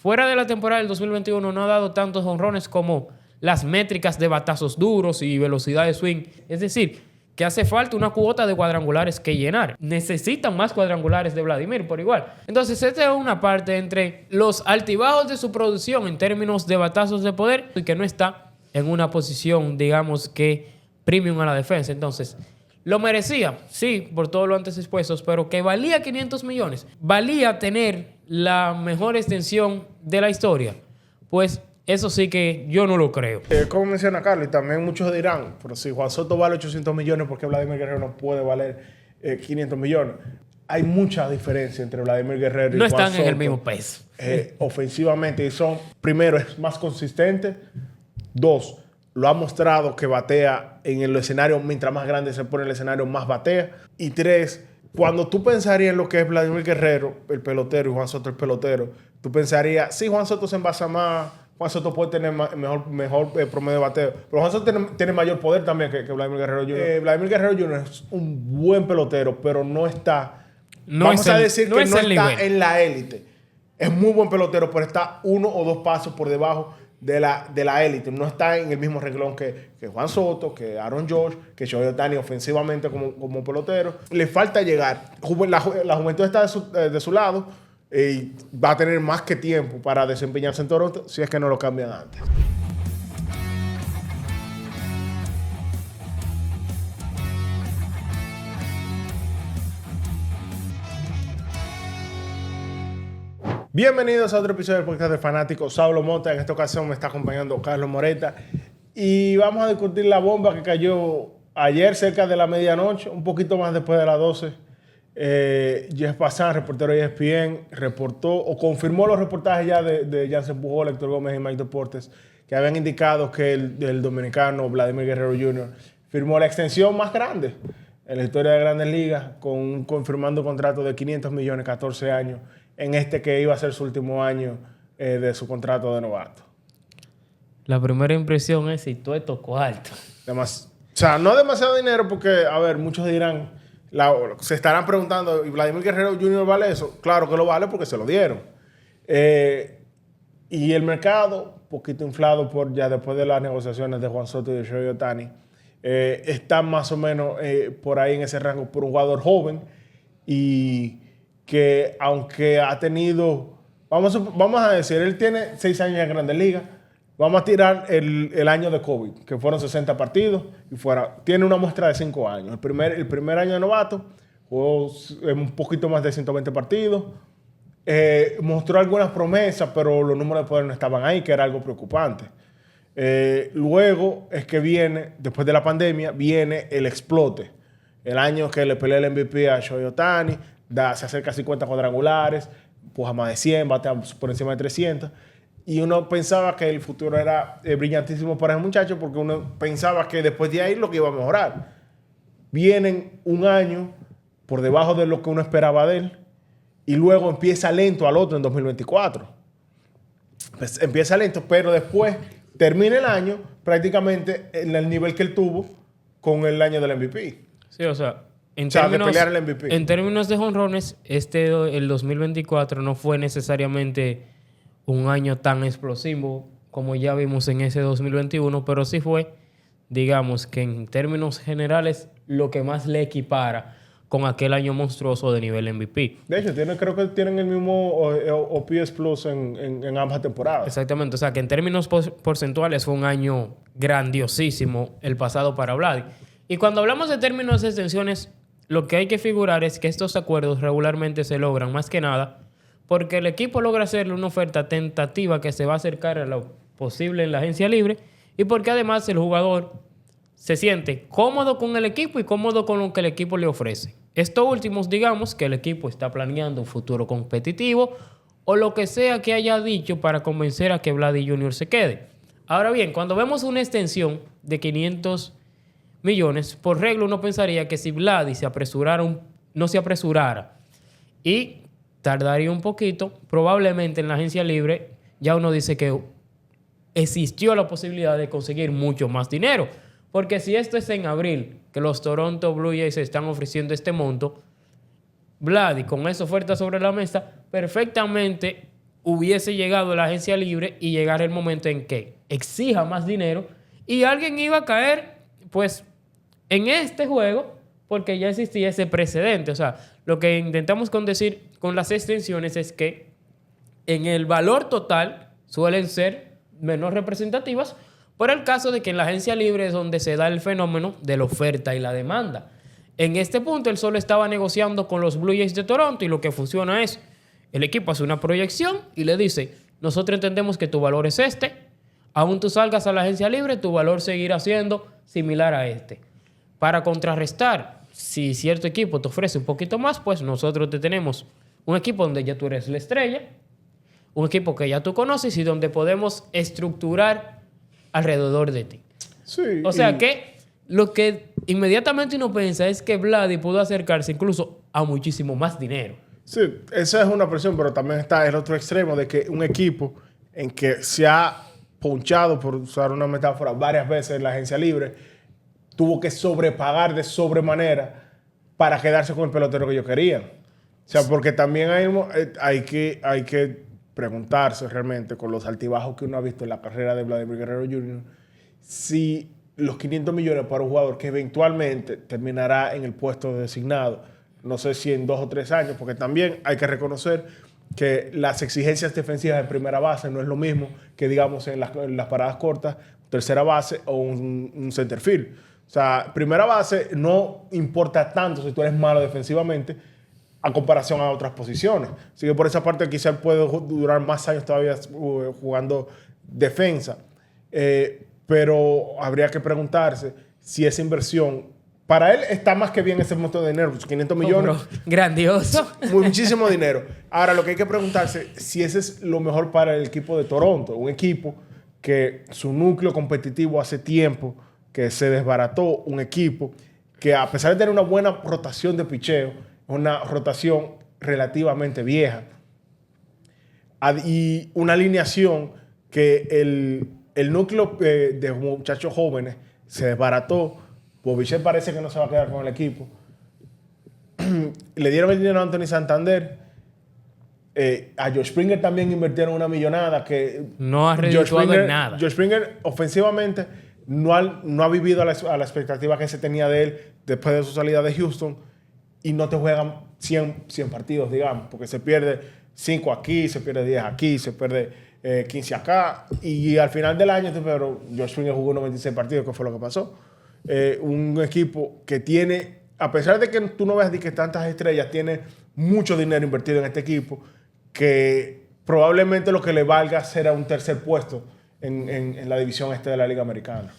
fuera de la temporada del 2021 no ha dado tantos jonrones como las métricas de batazos duros y velocidad de swing. Es decir, que hace falta una cuota de cuadrangulares que llenar. Necesitan más cuadrangulares de Vladimir por igual. Entonces, esta es una parte entre los altibajos de su producción en términos de batazos de poder y que no está en una posición, digamos que premium a la defensa. Entonces, lo merecía, sí, por todo lo antes expuestos, pero que valía 500 millones. Valía tener la mejor extensión de la historia. Pues eso sí que yo no lo creo. Como menciona Carlos, y también muchos dirán, pero si Juan Soto vale 800 millones, ¿por qué Vladimir Guerrero no puede valer 500 millones? Hay mucha diferencia entre Vladimir Guerrero y No Juan están Soto. en el mismo peso. Ofensivamente, y son, primero, es más consistente. Dos, lo ha mostrado que batea en el escenario, mientras más grande se pone el escenario, más batea. Y tres, cuando tú pensarías en lo que es Vladimir Guerrero, el pelotero, y Juan Soto, el pelotero, tú pensarías, sí, Juan Soto se envasa más, Juan Soto puede tener mejor promedio de bateo, pero Juan Soto tiene mayor poder también que Vladimir Guerrero Jr. Vladimir Guerrero Jr. es un buen pelotero, pero no está, vamos a decir que no está en la élite. Es muy buen pelotero, pero está 1 o 2 pasos por debajo de la élite. No está en el mismo renglón que Juan Soto, que Aaron Judge, que Shohei Ohtani ofensivamente como pelotero. Le falta llegar. La juventud está de su lado y va a tener más que tiempo para desempeñarse en Toronto si es que no lo cambian antes. Bienvenidos a otro episodio del podcast de Fanáticos. Saulo Mota. En esta ocasión me está acompañando Carlos Moreta. Y vamos a discutir la bomba que cayó ayer cerca de la medianoche, un poquito más después de las 12. Jeff Passan, reportero de ESPN, reportó o confirmó los reportajes ya de Jansen Pujol, Héctor Gómez y Mike Deportes, que habían indicado que el dominicano Vladimir Guerrero Jr. firmó la extensión más grande en la historia de Grandes Ligas, confirmando un contrato de 500 millones, 14 años, en este que iba a ser su último año de su contrato de novato. La primera impresión es si todo esto cuarto. O sea, no demasiado dinero porque, a ver, muchos dirán, se estarán preguntando, ¿y Vladimir Guerrero Jr. vale eso? Claro que lo vale porque se lo dieron. Y el mercado, un poquito inflado ya después de las negociaciones de Juan Soto y de Shohei Ohtani, está más o menos por ahí en ese rango por un jugador joven y que aunque ha tenido, vamos a decir, él tiene 6 años en Grandes Ligas. Vamos a tirar el año de COVID, que fueron 60 partidos, y tiene una muestra de 5 años. El primer año de novato jugó un poquito más de 120 partidos. Mostró algunas promesas, pero los números de poder no estaban ahí, que era algo preocupante. Luego es que viene, después de la pandemia, viene el explote. El año que le peleó el MVP a Shohei Ohtani, se acerca a 50 cuadrangulares, puja más de 100, bate por encima de 300. Y uno pensaba que el futuro era brillantísimo para ese muchacho porque uno pensaba que después de ahí lo que iba a mejorar. Vienen un año por debajo de lo que uno esperaba de él y luego empieza lento al otro en 2024. Pues empieza lento, pero después termina el año prácticamente en el nivel que él tuvo con el año del MVP. Sí, o sea, de pelear el MVP. En términos de jonrones, el 2024 no fue necesariamente un año tan explosivo como ya vimos en ese 2021, pero sí fue, digamos, que en términos generales, lo que más le equipara con aquel año monstruoso de nivel MVP. De hecho, creo que tienen el mismo OPS Plus en ambas temporadas. Exactamente, o sea, que en términos porcentuales fue un año grandiosísimo el pasado para Vlad. Y cuando hablamos de términos de extensiones, lo que hay que figurar es que estos acuerdos regularmente se logran más que nada porque el equipo logra hacerle una oferta tentativa que se va a acercar a lo posible en la agencia libre y porque además el jugador se siente cómodo con el equipo y cómodo con lo que el equipo le ofrece. Estos últimos, digamos que el equipo está planeando un futuro competitivo o lo que sea que haya dicho para convencer a que Vladdy Jr. se quede. Ahora bien, cuando vemos una extensión de 500 millones, por regla uno pensaría que si Vladdy no se apresurara y tardaría un poquito, probablemente en la agencia libre ya uno dice que existió la posibilidad de conseguir mucho más dinero. Porque si esto es en abril, que los Toronto Blue Jays están ofreciendo este monto, Vladdy con esa oferta sobre la mesa perfectamente hubiese llegado la agencia libre y llegara el momento en que exija más dinero y alguien iba a caer, pues, en este juego porque ya existía ese precedente. O sea, lo que intentamos con decir con las extensiones es que en el valor total suelen ser menos representativas por el caso de que en la agencia libre es donde se da el fenómeno de la oferta y la demanda. En este punto, él solo estaba negociando con los Blue Jays de Toronto y lo que funciona es, el equipo hace una proyección y le dice, nosotros entendemos que tu valor es este, aún tú salgas a la agencia libre, tu valor seguirá siendo similar a este. Para contrarrestar, si cierto equipo te ofrece un poquito más, pues nosotros te tenemos un equipo donde ya tú eres la estrella, un equipo que ya tú conoces y donde podemos estructurar alrededor de ti. Sí, O sea que lo que inmediatamente uno piensa es que Vladi pudo acercarse incluso a muchísimo más dinero. Sí, esa es una presión, pero también está el otro extremo de que un equipo en que se ha ponchado, por usar una metáfora, varias veces en la agencia libre, tuvo que sobrepagar de sobremanera para quedarse con el pelotero que ellos querían. O sea, porque también hay que preguntarse realmente con los altibajos que uno ha visto en la carrera de Vladimir Guerrero Jr., si los 500 millones para un jugador que eventualmente terminará en el puesto designado, no sé si en 2 o 3 años, porque también hay que reconocer que las exigencias defensivas en primera base no es lo mismo que, digamos, en las paradas cortas, tercera base o un center field. O sea, primera base no importa tanto si tú eres malo defensivamente a comparación a otras posiciones. Así que por esa parte quizás puede durar más años todavía jugando defensa. Pero habría que preguntarse si esa inversión, para él está más que bien ese monto de dinero, 500 millones. Grandioso. Muchísimo dinero. Ahora, lo que hay que preguntarse si ese es lo mejor para el equipo de Toronto. Un equipo que su núcleo competitivo hace tiempo que se desbarató. Un equipo que, a pesar de tener una buena rotación de picheo, una rotación relativamente vieja. Y una alineación que el núcleo de muchachos jóvenes se desbarató. Bobichet parece que no se va a quedar con el equipo. Le dieron el dinero a Anthony Santander. A Josh Springer también invirtieron una millonada que no ha redituado en nada. Josh Springer ofensivamente no ha vivido a la expectativa que se tenía de él después de su salida de Houston y no te juegan 100 partidos, digamos, porque se pierde 5 aquí, se pierde 10 aquí, se pierde 15 acá y al final del año, pero Josh Springer jugó 96 partidos, que fue lo que pasó. Un equipo que tiene, a pesar de que tú no veas que tantas estrellas, tiene mucho dinero invertido en este equipo, que probablemente lo que le valga será un tercer puesto en la división este de la Liga Americana.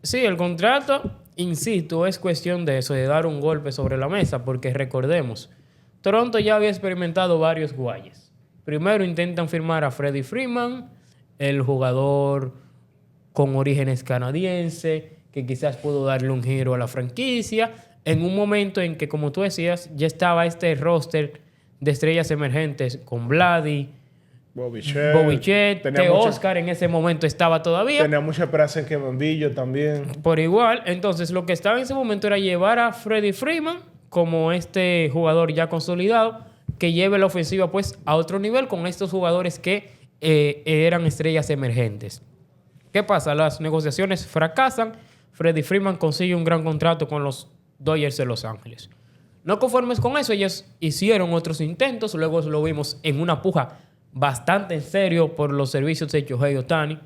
Sí, el contrato, insisto, es cuestión de eso, de dar un golpe sobre la mesa, porque recordemos, Toronto ya había experimentado varios guayes. Primero intentan firmar a Freddie Freeman, el jugador con orígenes canadienses, que quizás pudo darle un giro a la franquicia, en un momento en que, como tú decías, ya estaba este roster de estrellas emergentes con Vladi, Bobichet, Oscar en ese momento estaba todavía. Tenía mucha esperanza en que Membillo también. Por igual, entonces lo que estaba en ese momento era llevar a Freddie Freeman como este jugador ya consolidado que lleve la ofensiva pues a otro nivel con estos jugadores que eran estrellas emergentes. ¿Qué pasa? Las negociaciones fracasan. Freddie Freeman consigue un gran contrato con los Dodgers de Los Ángeles. No conformes con eso, ellos hicieron otros intentos. Luego lo vimos en una puja bastante en serio por los servicios de Shohei Ohtani,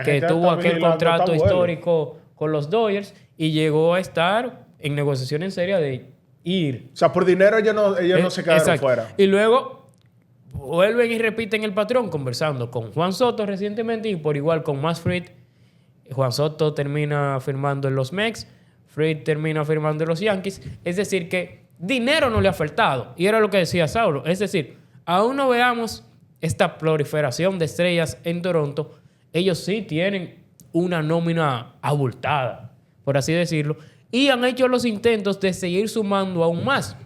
que tuvo aquel contrato histórico con los Dodgers y llegó a estar en negociación en serio de ir. O sea, por dinero ellos no se quedaron fuera. Y luego vuelven y repiten el patrón, conversando con Juan Soto recientemente y por igual con Max Fried. Juan Soto termina firmando en los Mets, Fried termina firmando en los Yankees. Es decir, que dinero no le ha faltado. Y era lo que decía Saulo. Es decir, aún no veamos esta proliferación de estrellas en Toronto, ellos sí tienen una nómina abultada, por así decirlo, y han hecho los intentos de seguir sumando aún más.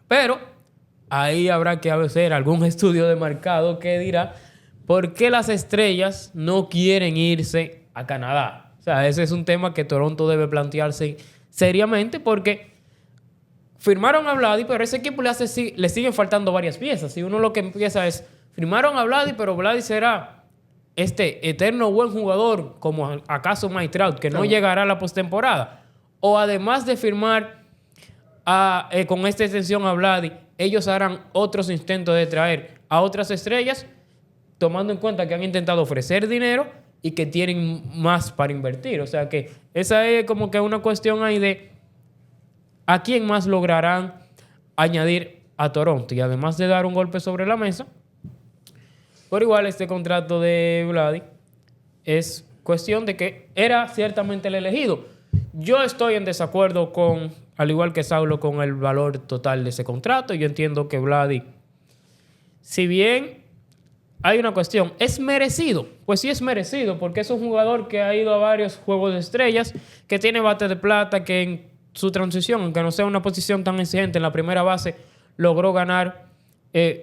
Pero ahí habrá que hacer algún estudio de mercado que dirá por qué las estrellas no quieren irse a Canadá. O sea, ese es un tema que Toronto debe plantearse seriamente porque firmaron a Vladi, pero a ese equipo le siguen faltando varias piezas. Y uno lo que empieza es firmaron a Vladi, pero Vladi será este eterno buen jugador, como acaso Mike Trout, que no llegará a la postemporada. O además de firmar con esta extensión a Vladi, ellos harán otros intentos de traer a otras estrellas, tomando en cuenta que han intentado ofrecer dinero y que tienen más para invertir. O sea que esa es como que una cuestión ahí de a quién más lograrán añadir a Toronto. Y además de dar un golpe sobre la mesa, por igual este contrato de Vladi es cuestión de que era ciertamente el elegido. Yo estoy en desacuerdo con, al igual que Saulo, con el valor total de ese contrato. Yo entiendo que Vladi, si bien hay una cuestión, ¿es merecido? Pues sí es merecido, porque es un jugador que ha ido a varios juegos de estrellas, que tiene bate de plata, que en su transición, aunque no sea una posición tan exigente en la primera base, logró ganar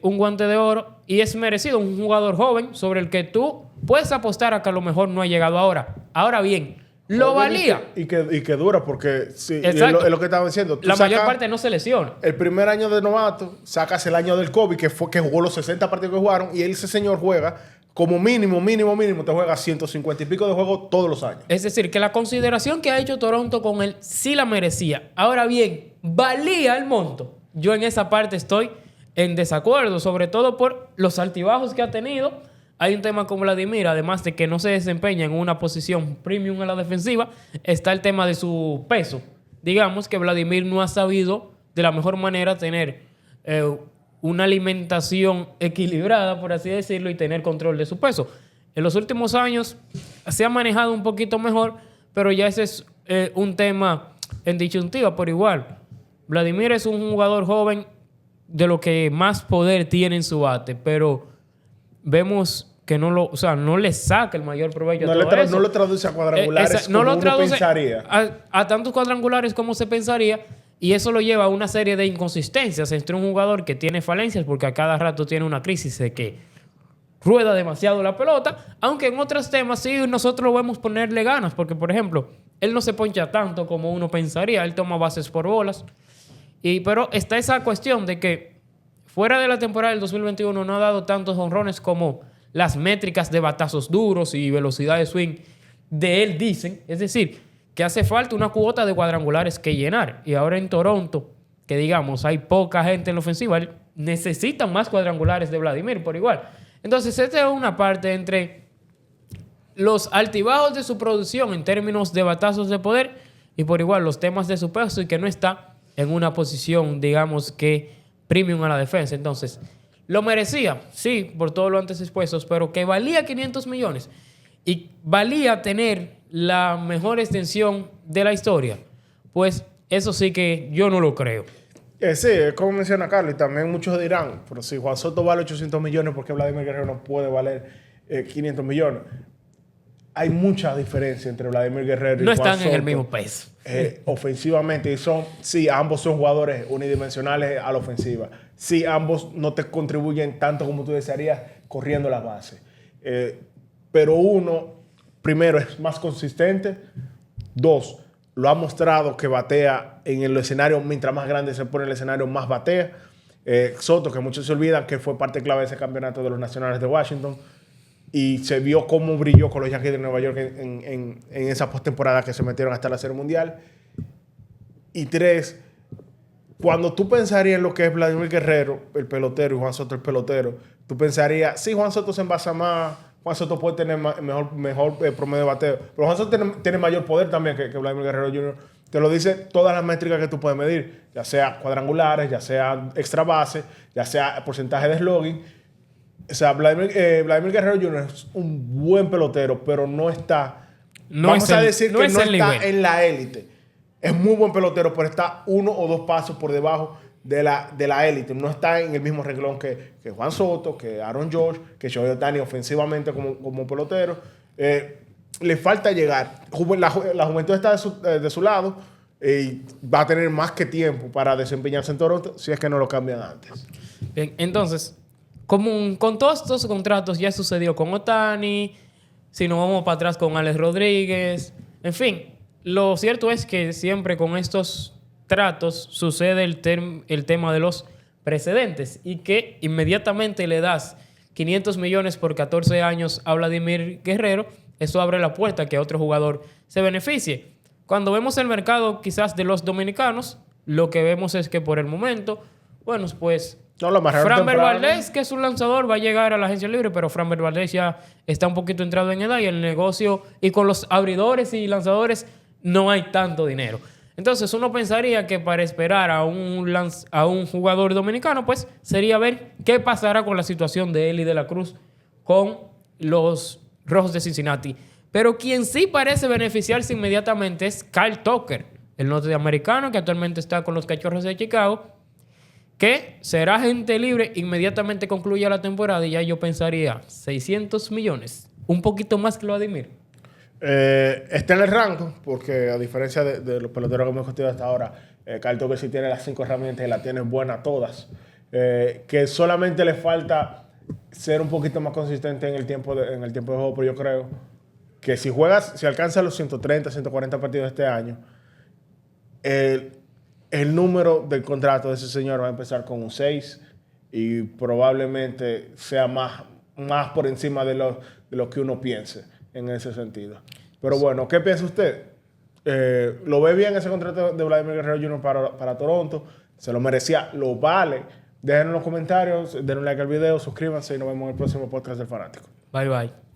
un guante de oro, y es merecido, un jugador joven sobre el que tú puedes apostar a que a lo mejor no ha llegado ahora. Ahora bien, lo valía. Y que dura, porque sí, es lo que estaba diciendo. La mayor parte no se lesiona. El primer año de novato, sacas el año del COVID, que jugó los 60 partidos que jugaron, y ese señor juega como mínimo, te juega 150 y pico de juegos todos los años. Es decir, que la consideración que ha hecho Toronto con él sí la merecía. Ahora bien, ¿valía el monto? Yo en esa parte estoy en desacuerdo, sobre todo por los altibajos que ha tenido. Hay un tema con Vladimir, además de que no se desempeña en una posición premium a la defensiva, está el tema de su peso. Digamos que Vladimir no ha sabido de la mejor manera tener una alimentación equilibrada, por así decirlo, y tener control de su peso. En los últimos años se ha manejado un poquito mejor, pero ya ese es un tema en disyuntiva por igual. Vladimir es un jugador joven de lo que más poder tiene en su bate, pero vemos que no le saca el mayor provecho a todo eso. No lo traduce a cuadrangulares como uno pensaría. A tantos cuadrangulares como se pensaría, y eso lo lleva a una serie de inconsistencias entre un jugador que tiene falencias, porque a cada rato tiene una crisis de que rueda demasiado la pelota, aunque en otros temas sí nosotros lo vemos ponerle ganas, porque por ejemplo, él no se poncha tanto como uno pensaría, él toma bases por bolas, pero está esa cuestión de que fuera de la temporada del 2021 no ha dado tantos jonrones como las métricas de batazos duros y velocidad de swing de él dicen. Es decir, que hace falta una cuota de cuadrangulares que llenar. Y ahora en Toronto, que digamos hay poca gente en la ofensiva, necesitan más cuadrangulares de Vladimir por igual. Entonces, esta es una parte entre los altibajos de su producción en términos de batazos de poder y por igual los temas de su peso y que no está en una posición, digamos que premium a la defensa. Entonces, lo merecía, sí, por todo lo antes expuestos, pero que valía 500 millones y valía tener la mejor extensión de la historia, pues eso sí que yo no lo creo. Sí, es como menciona Carlos, y también muchos dirán, pero si Juan Soto vale 800 millones, ¿por qué Vladimir Guerrero no puede valer 500 millones? Hay mucha diferencia entre Vladimir Guerrero y Juan Soto. No están en el mismo peso. Ofensivamente, sí, ambos son jugadores unidimensionales a la ofensiva. Sí, ambos no te contribuyen tanto como tú desearías corriendo las bases. Pero uno, primero, es más consistente. Dos, lo ha mostrado que batea en el escenario, mientras más grande se pone el escenario, más batea. Soto, que muchos se olvidan que fue parte clave de ese campeonato de los Nacionales de Washington. Y se vio cómo brilló con los Yankees de Nueva York en esa postemporada que se metieron hasta la Serie Mundial. Y tres, cuando tú pensarías en lo que es Vladimir Guerrero, el pelotero, y Juan Soto, el pelotero, tú pensarías, sí, Juan Soto se envasa más, Juan Soto puede tener mejor promedio de bateo, pero Juan Soto tiene mayor poder también que Vladimir Guerrero Jr. Te lo dice todas las métricas que tú puedes medir, ya sea cuadrangulares, ya sea extra base, ya sea porcentaje de slugging. O sea, Vladimir Guerrero Jr. es un buen pelotero, pero no está... vamos a decir que no está en la élite. Es muy buen pelotero, pero está 1 o 2 pasos por debajo de la élite. No está en el mismo renglón que Juan Soto, que Aaron George, que Shohei Ohtani ofensivamente como pelotero. Le falta llegar. La juventud está de su lado y va a tener más que tiempo para desempeñarse en Toronto si es que no lo cambian antes. Bien, entonces... con todos estos contratos ya sucedió con Ohtani, si nos vamos para atrás con Alex Rodríguez, en fin, lo cierto es que siempre con estos tratos sucede el tema de los precedentes y que inmediatamente le das 500 millones por 14 años a Vladimir Guerrero, eso abre la puerta a que otro jugador se beneficie. Cuando vemos el mercado quizás de los dominicanos, lo que vemos es que por el momento, bueno, pues No, lo más Framber temprano. Valdez, que es un lanzador, va a llegar a la agencia libre, pero Framber Valdez ya está un poquito entrado en edad y el negocio, y con los abridores y lanzadores, no hay tanto dinero. Entonces uno pensaría que para esperar a un jugador dominicano, pues sería ver qué pasará con la situación de Eli de la Cruz con los Rojos de Cincinnati. Pero quien sí parece beneficiarse inmediatamente es Kyle Tucker, el norteamericano que actualmente está con los Cachorros de Chicago, que será agente libre inmediatamente concluya la temporada y ya yo pensaría 600 millones, un poquito más que lo Vladimir. Está en el rango, porque a diferencia de los peloteros que hemos discutido hasta ahora, Kyle Tucker sí tiene las 5 herramientas y las tiene buenas todas. Que solamente le falta ser un poquito más consistente en el tiempo de juego, pero yo creo que si alcanza los 130, 140 partidos este año, el número del contrato de ese señor va a empezar con un 6 y probablemente sea más por encima de lo que uno piense en ese sentido. Pero bueno, ¿qué piensa usted? ¿Lo ve bien ese contrato de Vladimir Guerrero Jr. para Toronto? ¿Se lo merecía? ¿Lo vale? Déjenos en los comentarios, denle un like al video, suscríbanse y nos vemos en el próximo podcast del Fanático. Bye bye.